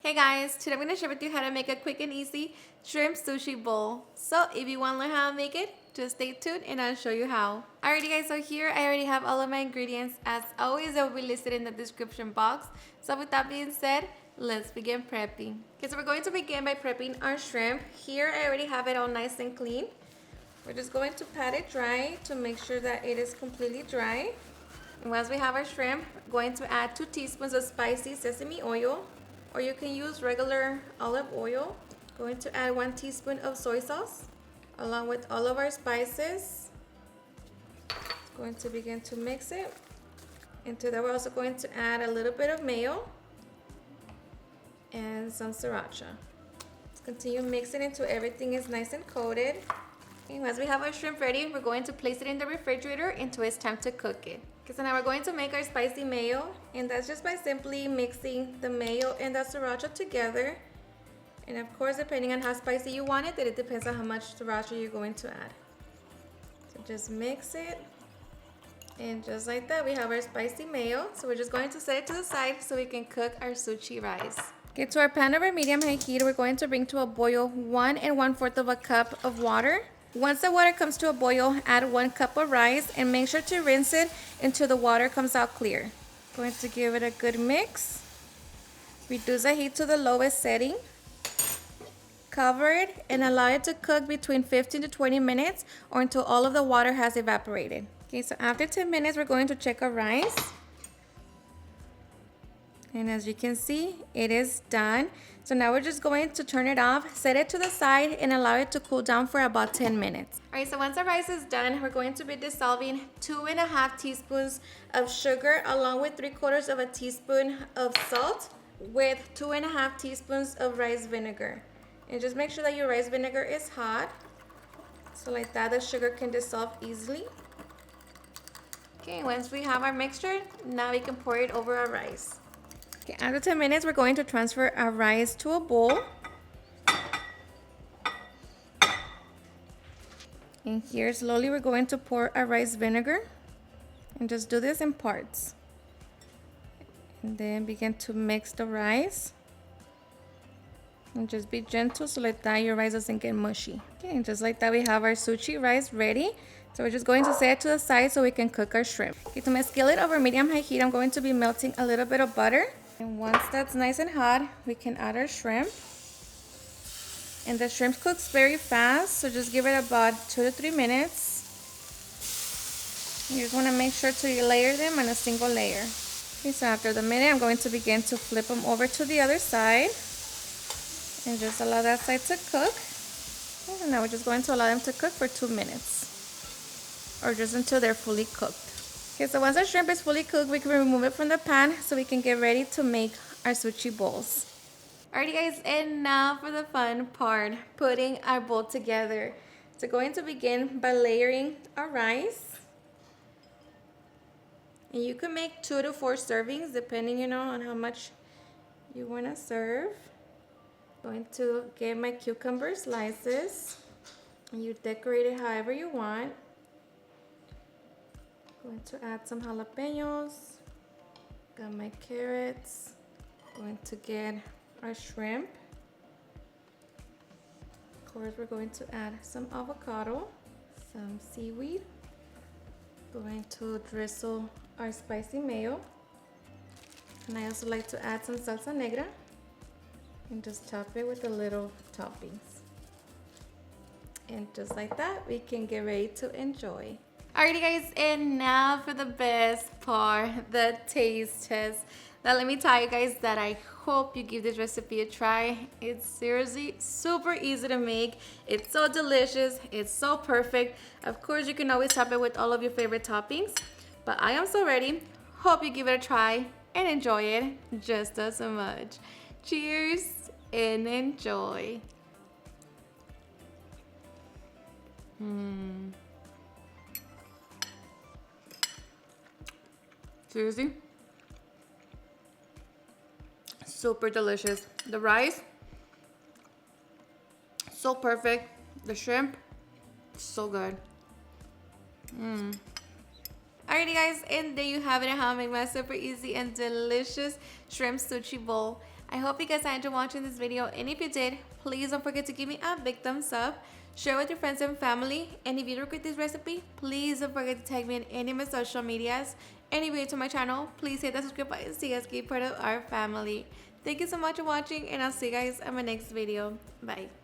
Hey guys, today I'm going to share with you how to make a quick and easy shrimp sushi bowl. So if you want to learn how to make it, just stay tuned and I'll show you how. Alrighty guys, so here I already have all of my ingredients. As always, they will be listed in the description box. So with that being said, let's begin prepping. Okay, so we're going to begin by prepping our shrimp. Here I already have it all nice and clean. We're just going to pat it dry to make sure that it is completely dry. And once we have our shrimp, we're going to add 2 teaspoons of spicy sesame oil, or you can use regular olive oil. Going to add 1 teaspoon of soy sauce, along with all of our spices. Going to begin to mix it. Into that, we're also going to add a little bit of mayo and some sriracha. Let's continue mixing until everything is nice and coated. And once we have our shrimp ready, we're going to place it in the refrigerator until it's time to cook it. Okay, so now we're going to make our spicy mayo, and that's just by simply mixing the mayo and the sriracha together. And of course, depending on how spicy you want it depends on how much sriracha you're going to add. So just mix it, and just like that, we have our spicy mayo. So we're just going to set it to the side so we can cook our sushi rice. Okay, to our pan over medium-high heat, we're going to bring to a boil 1 1/4 cup of water. Once the water comes to a boil, add 1 cup of rice and make sure to rinse it until the water comes out clear. Going to give it a good mix. Reduce the heat to the lowest setting. Cover it and allow it to cook between 15 to 20 minutes or until all of the water has evaporated. Okay, so after 10 minutes, we're going to check our rice. And as you can see, it is done. So now we're just going to turn it off, set it to the side, and allow it to cool down for about 10 minutes. All right, so once our rice is done, we're going to be dissolving 2.5 teaspoons of sugar along with 3/4 of a teaspoon of salt with 2.5 teaspoons of rice vinegar. And just make sure that your rice vinegar is hot. So like that, the sugar can dissolve easily. Okay, once we have our mixture, now we can pour it over our rice. Okay, after 10 minutes, we're going to transfer our rice to a bowl. And here, slowly, we're going to pour our rice vinegar. And just do this in parts. And then begin to mix the rice. And just be gentle so like that your rice doesn't get mushy. Okay, and just like that, we have our sushi rice ready. So we're just going to set it to the side so we can cook our shrimp. Okay, to my skillet over medium-high heat, I'm going to be melting a little bit of butter. And once that's nice and hot, we can add our shrimp. And the shrimp cooks very fast, so just give it about 2 to 3 minutes. You just want to make sure to layer them on a single layer. Okay, so after the minute, I'm going to begin to flip them over to the other side. And just allow that side to cook. And now we're just going to allow them to cook for 2 minutes. Or just until they're fully cooked. Okay, so once our shrimp is fully cooked, we can remove it from the pan so we can get ready to make our sushi bowls. Alrighty guys, and now for the fun part, putting our bowl together. So going to begin by layering our rice. And you can make 2 to 4 servings depending, on how much you want to serve. Going to get my cucumber slices. And you decorate it however you want. Going to add some jalapenos. Got my carrots. Going to get our shrimp. Of course, we're going to add some avocado, some seaweed. Going to drizzle our spicy mayo. And I also like to add some salsa negra. And just top it with a little toppings. And just like that, we can get ready to enjoy. Alrighty guys, and now for the best part, the taste test. Now let me tell you guys that I hope you give this recipe a try. It's seriously super easy to make. It's so delicious. It's so perfect. Of course, you can always top it with all of your favorite toppings. But I am so ready. Hope you give it a try and enjoy it just as much. Cheers and enjoy. Seriously? Super delicious. The rice, so perfect. The shrimp, so good. Alrighty guys, and there you have it, how I make my super easy and delicious shrimp sushi bowl. I hope you guys enjoyed watching this video, and if you did, please don't forget to give me a big thumbs up, share with your friends and family, and if you regret this recipe, please don't forget to tag me in any of my social medias. And if you're new to my channel, please hit that subscribe button so you guys can be part of our family. Thank you so much for watching, and I'll see you guys in my next video. Bye.